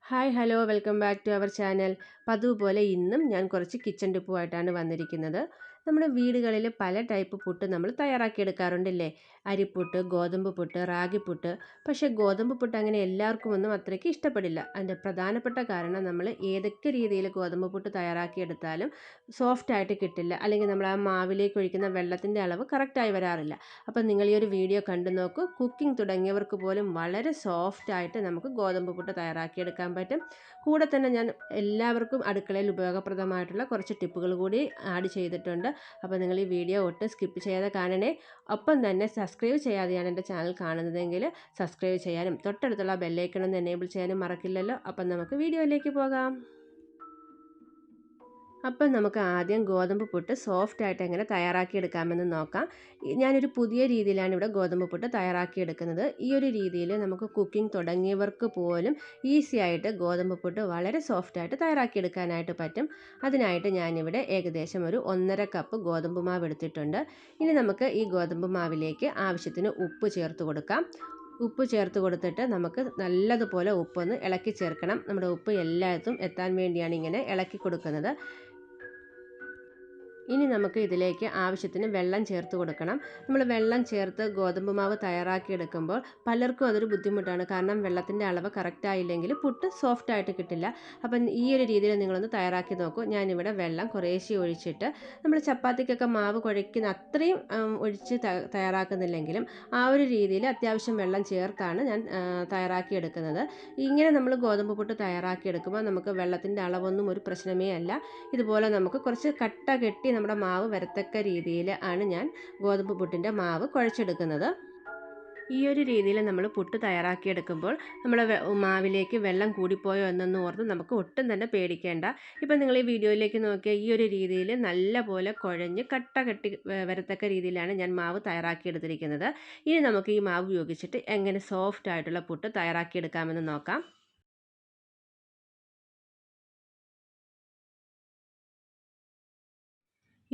Hi hello welcome back to our channel. പതിവുപോലെ ഇന്നും ഞാൻ കുറച്ച് കിച്ചൺ ടിപ്പുമായിട്ടാണ് വന്നിരിക്കുന്നത്. നമ്മുടെ വീടുകളിൽ പല ടൈപ്പ് പുട്ട് നമ്മൾ തയ്യാറാക്കിയെടുക്കാറുണ്ടല്ലേ? അരിപ്പുട്ട്, ഗോതമ്പ് പുട്ട്, റാഗിപ്പുട്ട്. പക്ഷേ ഗോതമ്പ് പുട്ട് അങ്ങനെ എല്ലാവർക്കും ഒന്നും അത്രയ്ക്ക് ഇഷ്ടപ്പെടില്ല. അതിൻ്റെ പ്രധാനപ്പെട്ട കാരണം നമ്മൾ ഏതൊക്കെ രീതിയിൽ ഗോതമ്പ് പുട്ട് തയ്യാറാക്കിയെടുത്താലും സോഫ്റ്റായിട്ട് കിട്ടില്ല, അല്ലെങ്കിൽ നമ്മൾ ആ മാവിലേക്ക് ഒഴിക്കുന്ന വെള്ളത്തിൻ്റെ അളവ് കറക്റ്റായി വരാറില്ല. അപ്പം നിങ്ങൾ ഈ ഒരു വീഡിയോ കണ്ടു നോക്കൂ. കുക്കിംഗ് തുടങ്ങിയവർക്ക് പോലും വളരെ സോഫ്റ്റായിട്ട് നമുക്ക് ഗോതമ്പ് പുട്ട് തയ്യാറാക്കിയെടുക്കാൻ പറ്റും. കൂടെ തന്നെ ഞാൻ എല്ലാവർക്കും അടുക്കളയിൽ ഉപയോഗപ്രദമായിട്ടുള്ള കുറച്ച് ടിപ്പുകൾ കൂടി ആഡ് ചെയ്തിട്ടുണ്ട്. അപ്പോൾ നിങ്ങൾ ഈ വീഡിയോ ഒട്ടും സ്കിപ്പ് ചെയ്യാതെ കാണണേ. ഒപ്പം തന്നെ സബ്സ്ക്രൈബ് ചെയ്യാതെയാണ് എൻ്റെ ചാനൽ കാണുന്നതെങ്കിൽ സബ്സ്ക്രൈബ് ചെയ്യാനും തൊട്ടടുത്തുള്ള ബെല്ലൈക്കൺ ഒന്ന് എനേബിൾ ചെയ്യാനും മറക്കില്ലല്ലോ. അപ്പം നമുക്ക് വീഡിയോയിലേക്ക് പോകാം. അപ്പം നമുക്ക് ആദ്യം ഗോതമ്പ് പുട്ട് സോഫ്റ്റായിട്ട് എങ്ങനെ തയ്യാറാക്കിയെടുക്കാമെന്ന് നോക്കാം. ഞാനൊരു പുതിയ രീതിയിലാണ് ഇവിടെ ഗോതമ്പ് പുട്ട് തയ്യാറാക്കിയെടുക്കുന്നത്. ഈ ഒരു രീതിയിൽ നമുക്ക് കുക്കിംഗ് തുടങ്ങിയവർക്ക് പോലും ഈസി ആയിട്ട് ഗോതമ്പ് പുട്ട് വളരെ സോഫ്റ്റായിട്ട് തയ്യാറാക്കിയെടുക്കാനായിട്ട് പറ്റും. അതിനായിട്ട് ഞാനിവിടെ ഏകദേശം ഒരു 1.5 കപ്പ് ഗോതമ്പ് മാവ് എടുത്തിട്ടുണ്ട്. ഇനി നമുക്ക് ഈ ഗോതമ്പ് മാവിലേക്ക് ആവശ്യത്തിന് ഉപ്പ് ചേർത്ത് കൊടുക്കാം. ഉപ്പ് ചേർത്ത് കൊടുത്തിട്ട് നമുക്ക് നല്ലതുപോലെ ഉപ്പൊന്ന് ഇളക്കി ചേർക്കണം. നമ്മുടെ ഉപ്പ് എല്ലായിടത്തും എത്താൻ വേണ്ടിയാണ് ഇങ്ങനെ ഇളക്കി കൊടുക്കുന്നത്. ഇനി നമുക്ക് ഇതിലേക്ക് ആവശ്യത്തിന് വെള്ളം ചേർത്ത് കൊടുക്കണം. നമ്മൾ വെള്ളം ചേർത്ത് ഗോതമ്പ് മാവ് തയ്യാറാക്കിയെടുക്കുമ്പോൾ പലർക്കും അതൊരു ബുദ്ധിമുട്ടാണ്. കാരണം വെള്ളത്തിൻ്റെ അളവ് കറക്റ്റായില്ലെങ്കിൽ പുട്ട് സോഫ്റ്റായിട്ട് കിട്ടില്ല. അപ്പം ഈ ഒരു രീതിയിൽ നിങ്ങളൊന്ന് തയ്യാറാക്കി നോക്കൂ. ഞാനിവിടെ വെള്ളം കുറേശ്ശെ ഒഴിച്ചിട്ട്, നമ്മൾ ചപ്പാത്തിക്കൊക്കെ മാവ് കുഴയ്ക്കുന്ന അത്രയും ഒഴിച്ച് തയ്യാറാക്കുന്നില്ലെങ്കിലും ആ ഒരു രീതിയിൽ അത്യാവശ്യം വെള്ളം ചേർത്താണ് ഞാൻ തയ്യാറാക്കിയെടുക്കുന്നത്. ഇങ്ങനെ നമ്മൾ ഗോതമ്പ് പുട്ട് തയ്യാറാക്കിയെടുക്കുമ്പോൾ നമുക്ക് വെള്ളത്തിൻ്റെ അളവൊന്നും ഒരു പ്രശ്നമേ അല്ല. ഇതുപോലെ നമുക്ക് കുറച്ച് കട്ട കെട്ടി നമ്മുടെ മാവ് വരത്തക്ക രീതിയിൽ ആണ് ഞാൻ ഗോതമ്പ് പുട്ടിൻ്റെ മാവ് കുഴച്ചെടുക്കുന്നത്. ഈ ഒരു രീതിയിൽ നമ്മൾ പുട്ട് തയ്യാറാക്കിയെടുക്കുമ്പോൾ നമ്മുടെ മാവിലേക്ക് വെള്ളം കൂടിപ്പോയോ എന്നൊന്നും ഓർത്ത് നമുക്ക് ഒട്ടും തന്നെ പേടിക്കേണ്ട. ഇപ്പം നിങ്ങൾ ഈ വീഡിയോയിലേക്ക് നോക്കിയാൽ ഈ ഒരു രീതിയിൽ നല്ല പോലെ കുഴഞ്ഞ് കട്ട കെട്ടി വരത്തക്ക രീതിയിലാണ് ഞാൻ മാവ് തയ്യാറാക്കിയെടുത്തിരിക്കുന്നത്. ഇനി നമുക്ക് ഈ മാവ് ഉപയോഗിച്ചിട്ട് എങ്ങനെ സോഫ്റ്റ് ആയിട്ടുള്ള പുട്ട് തയ്യാറാക്കിയെടുക്കാമെന്ന് നോക്കാം.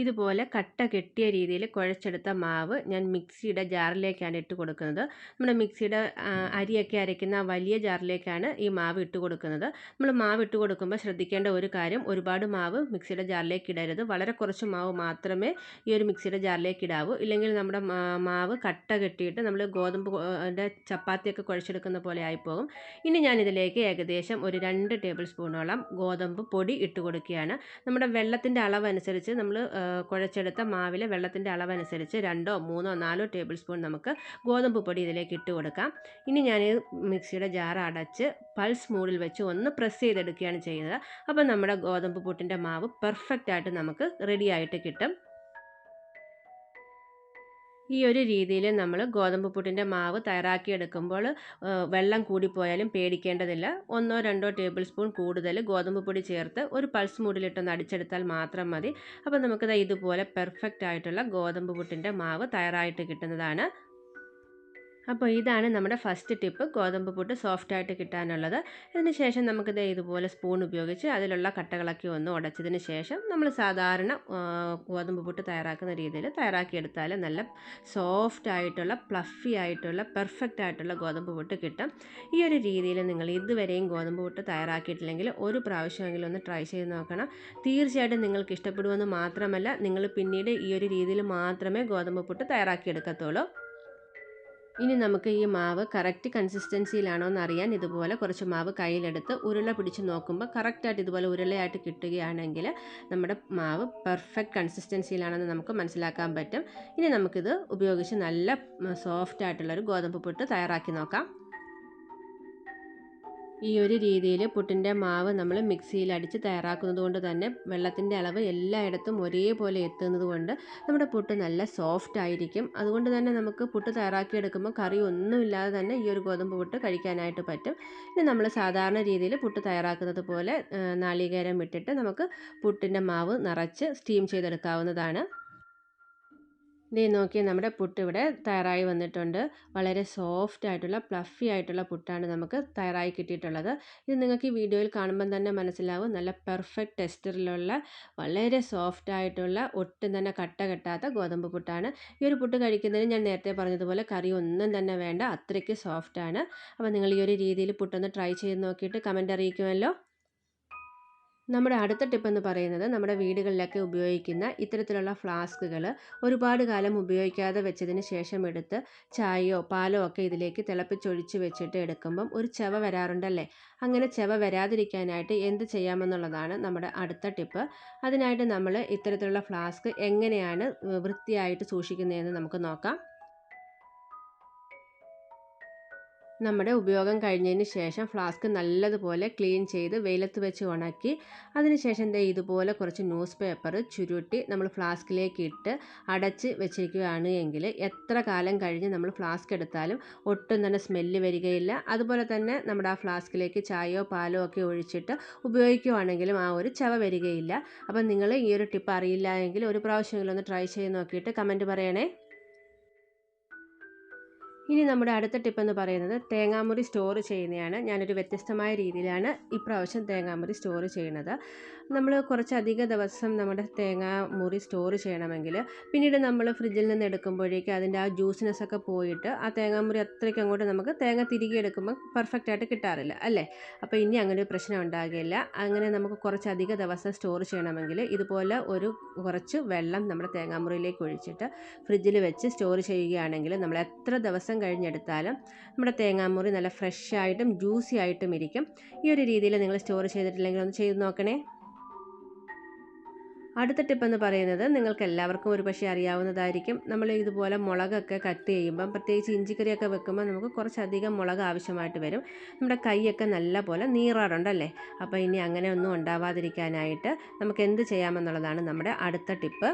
ഇതുപോലെ കട്ട കെട്ടിയ രീതിയിൽ കുഴച്ചെടുത്ത മാവ് ഞാൻ മിക്സിയുടെ ജാറിലേക്കാണ് ഇട്ട് കൊടുക്കുന്നത്. നമ്മുടെ മിക്സിയുടെ അരിയൊക്കെ അരയ്ക്കുന്ന വലിയ ജാറിലേക്കാണ് ഈ മാവ് ഇട്ട് കൊടുക്കുന്നത്. നമ്മൾ മാവ് ഇട്ട് കൊടുക്കുമ്പോൾ ശ്രദ്ധിക്കേണ്ട ഒരു കാര്യം, ഒരുപാട് മാവ് മിക്സിയുടെ ജാറിലേക്ക് ഇടരുത്. വളരെ കുറച്ച് മാവ് മാത്രമേ ഈ ഒരു മിക്സിയുടെ ജാറിലേക്ക് ഇടാവൂ. ഇല്ലെങ്കിൽ നമ്മുടെ മാവ് കട്ട കെട്ടിയിട്ട് നമ്മൾ ഗോതമ്പ് ചപ്പാത്തിയൊക്കെ കുഴച്ചെടുക്കുന്ന പോലെ ആയിപ്പോകും. ഇനി ഞാനിതിലേക്ക് ഏകദേശം ഒരു 2 ടേബിൾ സ്പൂണോളം ഗോതമ്പ് പൊടി ഇട്ട് കൊടുക്കുകയാണ്. നമ്മുടെ വെള്ളത്തിൻ്റെ അളവനുസരിച്ച് നമ്മൾ കുഴച്ചെടുത്ത മാവിലെ വെള്ളത്തിൻ്റെ അളവനുസരിച്ച് 2, 3, 4 ടേബിൾ സ്പൂൺ നമുക്ക് ഗോതമ്പ് പൊടി ഇതിലേക്ക് ഇട്ട് കൊടുക്കാം. ഇനി ഞാൻ മിക്സിയുടെ ജാർ അടച്ച് പൾസ് മൂഡിൽ വെച്ച് ഒന്ന് പ്രസ് ചെയ്തെടുക്കുകയാണ് ചെയ്യുന്നത്. അപ്പോൾ നമ്മുടെ ഗോതമ്പ് പുട്ടിൻ്റെ മാവ് പെർഫെക്റ്റ് ആയിട്ട് നമുക്ക് റെഡി ആയിട്ട് കിട്ടും. ഈ ഒരു രീതിയിൽ നമ്മൾ ഗോതമ്പ് പുട്ടിൻ്റെ മാവ് തയ്യാറാക്കിയെടുക്കുമ്പോൾ വെള്ളം കൂടിപ്പോയാലും പേടിക്കേണ്ടതില്ല. 1, 2 ടേബിൾ സ്പൂൺ കൂടുതൽ ഗോതമ്പ് പൊടി ചേർത്ത് ഒരു പൾസ് മൂഡിലിട്ടൊന്ന് അടിച്ചെടുത്താൽ മാത്രം മതി. അപ്പോൾ നമുക്കിത് ഇതുപോലെ പെർഫെക്റ്റ് ആയിട്ടുള്ള ഗോതമ്പ് പുട്ടിൻ്റെ മാവ് തയ്യാറായിട്ട് കിട്ടുന്നതാണ്. അപ്പോൾ ഇതാണ് നമ്മുടെ ഫസ്റ്റ് ടിപ്പ്, ഗോതമ്പ് പുട്ട് സോഫ്റ്റായിട്ട് കിട്ടാനുള്ളത്. അതിന് ശേഷം നമുക്കിത് ഇതുപോലെ സ്പൂൺ ഉപയോഗിച്ച് അതിലുള്ള കട്ടകളൊക്കെ ഒന്ന് ഉടച്ചതിന് ശേഷം നമ്മൾ സാധാരണ ഗോതമ്പ് പുട്ട് തയ്യാറാക്കുന്ന രീതിയിൽ തയ്യാറാക്കിയെടുത്താൽ നല്ല സോഫ്റ്റ് ആയിട്ടുള്ള പ്ലഫി ആയിട്ടുള്ള പെർഫെക്റ്റ് ആയിട്ടുള്ള ഗോതമ്പ് പുട്ട് കിട്ടും. ഈ ഒരു രീതിയിൽ നിങ്ങൾ ഇതുവരെയും ഗോതമ്പ് പുട്ട് തയ്യാറാക്കിയിട്ടില്ലെങ്കിൽ ഒരു പ്രാവശ്യമെങ്കിലും ഒന്ന് ട്രൈ ചെയ്ത് നോക്കണം. തീർച്ചയായിട്ടും നിങ്ങൾക്ക് ഇഷ്ടപ്പെടുമെന്ന് മാത്രമല്ല, നിങ്ങൾ പിന്നീട് ഈ ഒരു രീതിയിൽ മാത്രമേ ഗോതമ്പ് പുട്ട് തയ്യാറാക്കിയെടുക്കത്തുള്ളൂ. ഇനി നമുക്ക് ഈ മാവ് കറക്റ്റ് കൺസിസ്റ്റൻസിയിലാണോ എന്ന് അറിയാൻ ഇതുപോലെ കുറച്ച് മാവ് കയ്യിലെടുത്ത് ഉരുള പിടിച്ച് നോക്കുമ്പോൾ കറക്റ്റായിട്ട് ഇതുപോലെ ഉരുളയായിട്ട് കിട്ടുകയാണെങ്കിൽ നമ്മുടെ മാവ് പെർഫെക്റ്റ് കൺസിസ്റ്റൻസിയിലാണെന്ന് നമുക്ക് മനസ്സിലാക്കാൻ പറ്റും. ഇനി നമുക്കിത് ഉപയോഗിച്ച് നല്ല സോഫ്റ്റ് ആയിട്ടുള്ളൊരു ഗോതമ്പ് പുട്ട് തയ്യാറാക്കി നോക്കാം. ഈ ഒരു രീതിയിൽ പുട്ടിൻ്റെ മാവ് നമ്മൾ മിക്സിയിൽ അടിച്ച് തയ്യാറാക്കുന്നത് കൊണ്ട് തന്നെ വെള്ളത്തിൻ്റെ അളവ് എല്ലായിടത്തും ഒരേപോലെ എത്തുന്നത് കൊണ്ട് നമ്മുടെ പുട്ട് നല്ല സോഫ്റ്റ് ആയിരിക്കും. അതുകൊണ്ട് തന്നെ നമുക്ക് പുട്ട് തയ്യാറാക്കിയെടുക്കുമ്പോൾ കറി ഒന്നുമില്ലാതെ തന്നെ ഈ ഒരു ഗോതമ്പ് പുട്ട് കഴിക്കാനായിട്ട് പറ്റും. ഇനി നമ്മൾ സാധാരണ രീതിയിൽ പുട്ട് തയ്യാറാക്കുന്നത് പോലെ നാളികേരം ഇട്ടിട്ട് നമുക്ക് പുട്ടിൻ്റെ മാവ് നിറച്ച് സ്റ്റീം ചെയ്തെടുക്കാവുന്നതാണ്. ദേ നോക്കിയാൽ നമ്മുടെ പുട്ട് ഇവിടെ തയ്യാറായി വന്നിട്ടുണ്ട്. വളരെ സോഫ്റ്റ് ആയിട്ടുള്ള ഫ്ലഫി ആയിട്ടുള്ള പുട്ടാണ് നമുക്ക് തയ്യാറായി കിട്ടിയിട്ടുള്ളത്. ഇത് നിങ്ങൾക്ക് ഈ വീഡിയോയിൽ കാണുമ്പം തന്നെ മനസ്സിലാവും, നല്ല പെർഫെക്റ്റ് ടെക്സ്ചറിലുള്ള വളരെ സോഫ്റ്റ് ആയിട്ടുള്ള ഒട്ടും തന്നെ കട്ട കെട്ടാത്ത ഗോതമ്പ് പുട്ടാണ്. ഈ ഒരു പുട്ട് കഴിക്കുന്നതിന് ഞാൻ നേരത്തെ പറഞ്ഞതുപോലെ കറി ഒന്നും തന്നെ വേണ്ട, അത്രയ്ക്ക് സോഫ്റ്റാണ്. അപ്പോൾ നിങ്ങൾ ഈ ഒരു രീതിയിൽ പുട്ടൊന്ന് ട്രൈ ചെയ്ത് നോക്കിയിട്ട് കമൻറ്റ് അറിയിക്കുമല്ലോ. നമ്മുടെ അടുത്ത ടിപ്പ് എന്ന് പറയുന്നത്, നമ്മുടെ വീടുകളിലൊക്കെ ഉപയോഗിക്കുന്ന ഇത്തരത്തിലുള്ള ഫ്ലാസ്കുകൾ ഒരുപാട് കാലം ഉപയോഗിക്കാതെ വെച്ചതിന് ശേഷം എടുത്ത് ചായയോ പാലോ ഒക്കെ ഇതിലേക്ക് തിളപ്പിച്ചൊഴിച്ച് വെച്ചിട്ട് എടുക്കുമ്പം ഒരു ചെവ വരാറുണ്ടല്ലേ. അങ്ങനെ ചെവ വരാതിരിക്കാനായിട്ട് എന്ത് ചെയ്യാമെന്നുള്ളതാണ് നമ്മുടെ അടുത്ത ടിപ്പ്. അതിനായിട്ട് നമ്മൾ ഇത്തരത്തിലുള്ള ഫ്ലാസ്ക് എങ്ങനെയാണ് വൃത്തിയായിട്ട് സൂക്ഷിക്കുന്നതെന്ന് നമുക്ക് നോക്കാം. നമ്മുടെ ഉപയോഗം കഴിഞ്ഞതിന് ശേഷം ഫ്ലാസ്ക് നല്ലതുപോലെ ക്ലീൻ ചെയ്ത് വെയിലത്ത് വെച്ച് ഉണക്കി അതിനുശേഷം ദേ ഇതുപോലെ കുറച്ച് ന്യൂസ് പേപ്പർ ചുരുട്ടി നമ്മൾ ഫ്ലാസ്കിലേക്ക് ഇട്ട് അടച്ച് വെച്ചിരിക്കുകയാണ് എങ്കിൽ എത്ര കാലം കഴിഞ്ഞ് നമ്മൾ ഫ്ലാസ്ക് എടുത്താലും ഒട്ടും തന്നെ സ്മെല്ല് വരികയില്ല. അതുപോലെ തന്നെ നമ്മുടെ ആ ഫ്ലാസ്കിലേക്ക് ചായയോ പാലോ ഒക്കെ ഒഴിച്ചിട്ട് ഉപയോഗിക്കുകയാണെങ്കിലും ആ ഒരു ചവ വരികയില്ല. അപ്പം നിങ്ങൾ ഈ ഒരു ടിപ്പ് അറിയില്ല എങ്കിൽ ഒരു പ്രാവശ്യമെങ്കിലും ഒന്ന് ട്രൈ ചെയ്ത് നോക്കിയിട്ട് കമൻറ്റ് പറയണേ. ഇനി നമ്മുടെ അടുത്ത ടിപ്പ് എന്ന് പറയുന്നത്, തേങ്ങാമുറി സ്റ്റോർ ചെയ്യുന്നതാണ്. ഞാനൊരു വ്യത്യസ്തമായ രീതിയിലാണ് ഇപ്രാവശ്യം തേങ്ങാമുറി സ്റ്റോർ ചെയ്യുന്നത്. നമ്മൾ കുറച്ചധിക ദിവസം നമ്മുടെ തേങ്ങാമുറി സ്റ്റോർ ചെയ്യണമെങ്കിൽ പിന്നീട് നമ്മൾ ഫ്രിഡ്ജിൽ നിന്ന് എടുക്കുമ്പോഴേക്കും അതിൻ്റെ ആ ജ്യൂസിനെസ് ഒക്കെ പോയിട്ട് ആ തേങ്ങാമുറി അത്രയ്ക്ക് അങ്ങോട്ട് നമുക്ക് തേങ്ങ തിരികെ എടുക്കുമ്പോൾ പെർഫെക്റ്റ് ആയിട്ട് കിട്ടാറില്ല അല്ലേ. അപ്പോൾ ഇനി അങ്ങനെ ഒരു പ്രശ്നം ഉണ്ടാകില്ല. അങ്ങനെ നമുക്ക് കുറച്ചധിക ദിവസം സ്റ്റോർ ചെയ്യണമെങ്കിൽ ഇതുപോലെ കുറച്ച് വെള്ളം നമ്മുടെ തേങ്ങാമുറിയിലേക്ക് ഒഴിച്ചിട്ട് ഫ്രിഡ്ജിൽ വെച്ച് സ്റ്റോർ ചെയ്യുകയാണെങ്കിൽ നമ്മൾ എത്ര ദിവസം കഴിഞ്ഞെടുത്താലും നമ്മുടെ തേങ്ങാമുറി നല്ല ഫ്രഷ് ആയിട്ടും ജ്യൂസി ആയിട്ടും ഇരിക്കും. ഈ ഒരു രീതിയിൽ നിങ്ങൾ സ്റ്റോർ ചെയ്തിട്ടില്ലെങ്കിൽ ഒന്ന് ചെയ്ത് നോക്കണേ. അടുത്ത ടിപ്പ് എന്ന് പറയുന്നത്, നിങ്ങൾക്ക് എല്ലാവർക്കും ഒരു പക്ഷേ അറിയാവുന്നതായിരിക്കും. നമ്മൾ ഇതുപോലെ മുളകൊക്കെ കട്ട് ചെയ്യുമ്പം, പ്രത്യേകിച്ച് ഇഞ്ചിക്കറിയൊക്കെ വെക്കുമ്പോൾ നമുക്ക് കുറച്ചധികം മുളക് ആവശ്യമായിട്ട് വരും. നമ്മുടെ കൈയൊക്കെ നല്ല പോലെ നീറാറുണ്ടല്ലേ. അപ്പോൾ ഇനി അങ്ങനെ ഒന്നും ഉണ്ടാവാതിരിക്കാനായിട്ട് നമുക്ക് എന്ത് ചെയ്യാമെന്നുള്ളതാണ് നമ്മുടെ അടുത്ത ടിപ്പ്.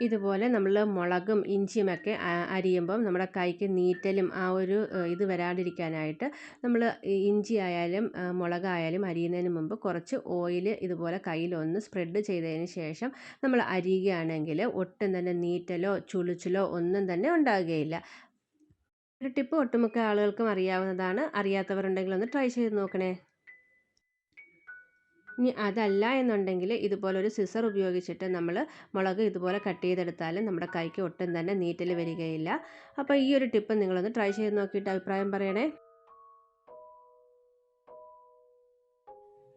ഇതുപോലെ നമ്മൾ മുളകും ഇഞ്ചിയുമൊക്കെ അരിയുമ്പം നമ്മുടെ കൈക്ക് നീറ്റലും ആ ഒരു ഇത് വരാതിരിക്കാനായിട്ട് നമ്മൾ ഇഞ്ചി ആയാലും മുളകായാലും അരിയുന്നതിന് മുമ്പ് കുറച്ച് ഓയിൽ ഇതുപോലെ കയ്യിലൊന്ന് സ്പ്രെഡ് ചെയ്തതിന് ശേഷം നമ്മൾ അരിയുകയാണെങ്കിൽ ഒട്ടും തന്നെ നീറ്റലോ ചുളിച്ചിലോ ഒന്നും തന്നെ ഉണ്ടാകുകയില്ല. ഒരു ടിപ്പ് ഒട്ടുമിക്ക ആളുകൾക്കും അറിയാവുന്നതാണ്. അറിയാത്തവരുണ്ടെങ്കിൽ ഒന്ന് ട്രൈ ചെയ്ത് നോക്കണേ. ഇനി അതല്ല എന്നുണ്ടെങ്കിൽ ഇതുപോലെ ഒരു സിസർ ഉപയോഗിച്ചിട്ട് നമ്മൾ മുളക് ഇതുപോലെ കട്ട് ചെയ്തെടുത്താലും നമ്മുടെ കൈക്ക് ഒട്ടും തന്നെ നീറ്റൽ വരികയില്ല. അപ്പോൾ ഈ ഒരു ടിപ്പ് നിങ്ങളൊന്ന് ട്രൈ ചെയ്ത് നോക്കിയിട്ട് അഭിപ്രായം പറയണേ.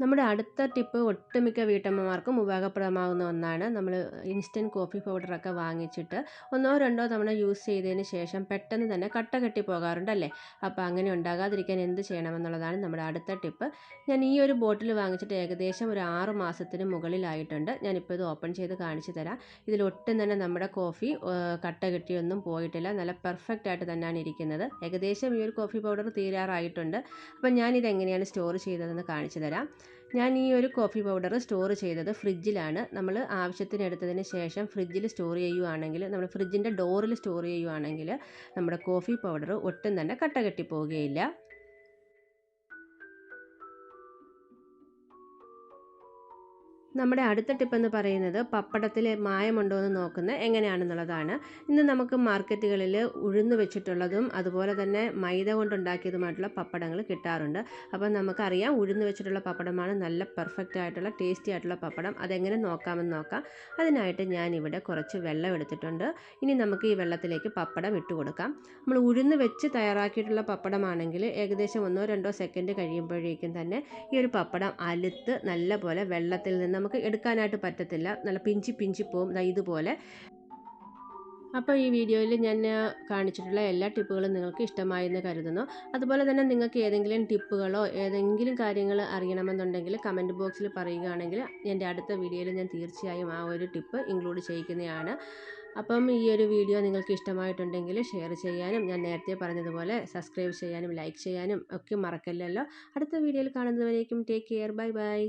നമ്മുടെ അടുത്ത ടിപ്പ് ഒട്ടുമിക്ക വീട്ടമ്മമാർക്കും ഉപയോഗപ്രദമാകുന്ന ഒന്നാണ്. നമ്മൾ ഇൻസ്റ്റൻറ്റ് കോഫി പൗഡറൊക്കെ വാങ്ങിച്ചിട്ട് ഒന്നോ രണ്ടോ തവണ യൂസ് ചെയ്തതിന് ശേഷം പെട്ടെന്ന് തന്നെ കട്ട കെട്ടി പോകാറുണ്ടല്ലേ. അപ്പോൾ അങ്ങനെ ഉണ്ടാകാതിരിക്കാൻ എന്ത് ചെയ്യണമെന്നുള്ളതാണ് നമ്മുടെ അടുത്ത ടിപ്പ്. ഞാൻ ഈ ഒരു ബോട്ടിൽ വാങ്ങിച്ചിട്ട് ഏകദേശം ഒരു 6 മാസത്തിന് മുകളിലായിട്ടുണ്ട്. ഞാനിപ്പോൾ ഇത് ഓപ്പൺ ചെയ്ത് കാണിച്ചു തരാം. ഇതിലൊട്ടും തന്നെ നമ്മുടെ കോഫി കട്ട കെട്ടിയൊന്നും പോയിട്ടില്ല. നല്ല പെർഫെക്റ്റ് ആയിട്ട് തന്നെയാണ് ഇരിക്കുന്നത്. ഏകദേശം ഈ ഒരു കോഫി പൗഡർ തീരാറായിട്ടുണ്ട്. അപ്പം ഞാനിത് എങ്ങനെയാണ് സ്റ്റോർ ചെയ്തതെന്ന് കാണിച്ചു തരാം. ഞാൻ ഈ ഒരു കോഫി പൗഡർ സ്റ്റോർ ചെയ്തത് ഫ്രിഡ്ജിലാണ്. നമ്മൾ ആവശ്യത്തിന് എടുത്തതിന് ശേഷം ഫ്രിഡ്ജിൽ സ്റ്റോർ ചെയ്യുകയാണെങ്കിൽ, നമ്മൾ ഫ്രിഡ്ജിൻ്റെ ഡോറിൽ സ്റ്റോർ ചെയ്യുകയാണെങ്കിൽ നമ്മുടെ കോഫി പൗഡർ ഒട്ടും തന്നെ കട്ട കെട്ടി പോവുകയില്ല. നമ്മുടെ അടുത്ത ടിപ്പ് എന്ന് പറയുന്നത്, പപ്പടത്തിൽ മായമുണ്ടോ എന്ന് നോക്കുന്നത് എങ്ങനെയാണെന്നുള്ളതാണ്. ഇന്ന് നമുക്ക് മാർക്കറ്റുകളിൽ ഉഴുന്ന് വെച്ചിട്ടുള്ളതും അതുപോലെ തന്നെ മൈദ കൊണ്ടുണ്ടാക്കിയതുമായിട്ടുള്ള പപ്പടങ്ങൾ കിട്ടാറുണ്ട്. അപ്പം നമുക്കറിയാം ഉഴുന്ന് വെച്ചിട്ടുള്ള പപ്പടമാണ് നല്ല പെർഫെക്റ്റ് ആയിട്ടുള്ള ടേസ്റ്റി ആയിട്ടുള്ള പപ്പടം. അതെങ്ങനെ നോക്കാമെന്ന് നോക്കാം. അതിനായിട്ട് ഞാനിവിടെ കുറച്ച് വെള്ളം എടുത്തിട്ടുണ്ട്. ഇനി നമുക്ക് ഈ വെള്ളത്തിലേക്ക് പപ്പടം ഇട്ട് കൊടുക്കാം. നമ്മൾ ഉഴുന്ന് വെച്ച് തയ്യാറാക്കിയിട്ടുള്ള പപ്പടമാണെങ്കിൽ ഏകദേശം 1-2 സെക്കൻഡ് കഴിയുമ്പോഴേക്കും തന്നെ ഈ ഒരു പപ്പടം അലുത്ത് നല്ല പോലെ വെള്ളത്തിൽ നിന്ന് നമുക്ക് എടുക്കാനായിട്ട് പറ്റത്തില്ല. നല്ല പിഞ്ചി പിഞ്ചി പോവും ഇതുപോലെ. അപ്പോൾ ഈ വീഡിയോയിൽ ഞാൻ കാണിച്ചിട്ടുള്ള എല്ലാ ടിപ്പുകളും നിങ്ങൾക്ക് ഇഷ്ടമായെന്ന് കരുതുന്നു. അതുപോലെ തന്നെ നിങ്ങൾക്ക് ഏതെങ്കിലും ടിപ്പുകളോ ഏതെങ്കിലും കാര്യങ്ങൾ അറിയണമെന്നുണ്ടെങ്കിൽ കമൻറ്റ് ബോക്സിൽ പറയുകയാണെങ്കിൽ എൻ്റെ അടുത്ത വീഡിയോയിൽ ഞാൻ തീർച്ചയായും ആ ഒരു ടിപ്പ് ഇൻക്ലൂഡ് ചെയ്യിക്കുന്നതാണ്. അപ്പം ഈ ഒരു വീഡിയോ നിങ്ങൾക്ക് ഇഷ്ടമായിട്ടുണ്ടെങ്കിൽ ഷെയർ ചെയ്യാനും, ഞാൻ നേരത്തെ പറഞ്ഞതുപോലെ സബ്സ്ക്രൈബ് ചെയ്യാനും ലൈക്ക് ചെയ്യാനും ഒക്കെ മറക്കല്ലല്ലോ. അടുത്ത വീഡിയോയിൽ കാണുന്നതുവരേക്കും ടേക്ക് കെയർ. Bye bye.